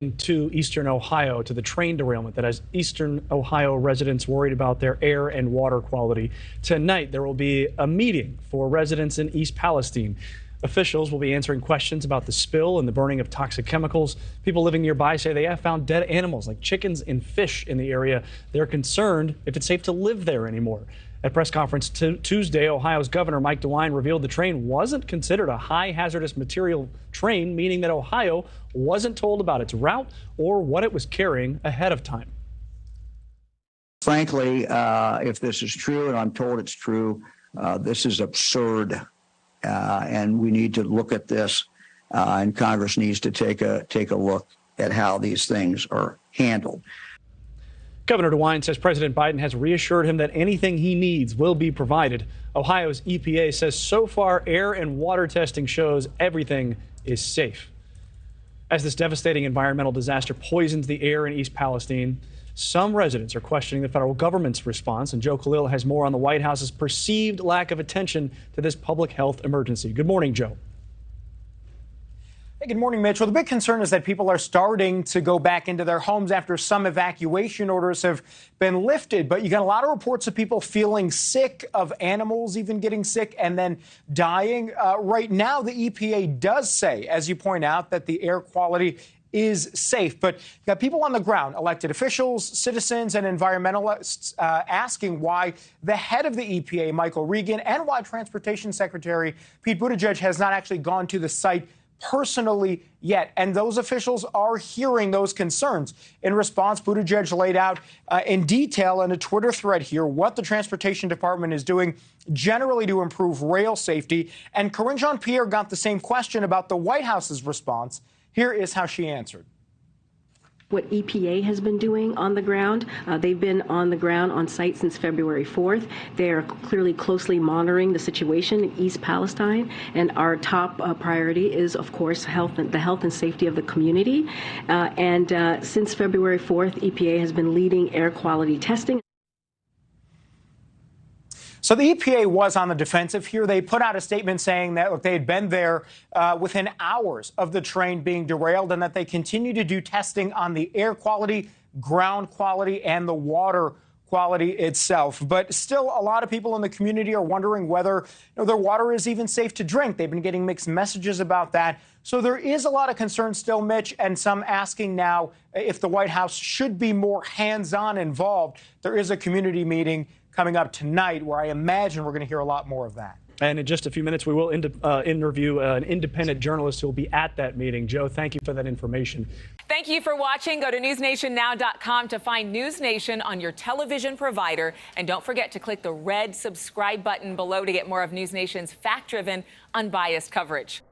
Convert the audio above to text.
to eastern Ohio, to the train derailment that has eastern Ohio residents worried about their air and water quality. Tonight, there will be a meeting for residents in East Palestine. Officials will be answering questions about the spill and the burning of toxic chemicals. People living nearby say they have found dead animals like chickens and fish in the area. They're concerned if it's safe to live there anymore. At press conference Tuesday, Ohio's Governor Mike DeWine revealed the train wasn't considered a high hazardous material train, meaning that Ohio wasn't told about its route or what it was carrying ahead of time. Frankly, if this is true, and I'm told it's true, this is absurd, and we need to look at this, and Congress needs to take a look at how these things are handled. Governor DeWine says President Biden has reassured him that anything he needs will be provided. Ohio's EPA says so far air and water testing shows everything is safe. As this devastating environmental disaster poisons the air in East Palestine, some residents are questioning the federal government's response, and Joe Khalil has more on the White House's perceived lack of attention to this public health emergency. Good morning, Joe. Hey, good morning, Mitch. Well, the big concern is that people are starting to go back into their homes after some evacuation orders have been lifted. But you got a lot of reports of people feeling sick, of animals even getting sick and then dying. Right now, the EPA does say, as you point out, that the air quality is safe. But you got people on the ground, elected officials, citizens, and environmentalists asking why the head of the EPA, Michael Regan, and why Transportation Secretary Pete Buttigieg has not actually gone to the site personally yet. And those officials are hearing those concerns. In response, Buttigieg laid out in detail in a Twitter thread here what the Transportation Department is doing generally to improve rail safety. And Karine Jean-Pierre got the same question about the White House's response. Here is how she answered. What EPA has been doing on the ground. They've been on the ground on site since February 4th. They are clearly closely monitoring the situation in East Palestine. And our top priority is, of course, the health and safety of the community. Since February 4th, EPA has been leading air quality testing. So the EPA was on the defensive here. They put out a statement saying that look, they had been there within hours of the train being derailed and that they continue to do testing on the air quality, ground quality, and the water quality itself. But still, a lot of people in the community are wondering whether their water is even safe to drink. They've been getting mixed messages about that. So there is a lot of concern still, Mitch, and some asking now if the White House should be more hands-on involved. There is a community meeting coming up tonight where I imagine we're going to hear a lot more of that. And in just a few minutes, we will interview an independent journalist who will be at that meeting. Joe, thank you for that information. Thank you for watching. Go to newsnationnow.com to find NewsNation on your television provider. And don't forget to click the red subscribe button below to get more of NewsNation's fact-driven, unbiased coverage.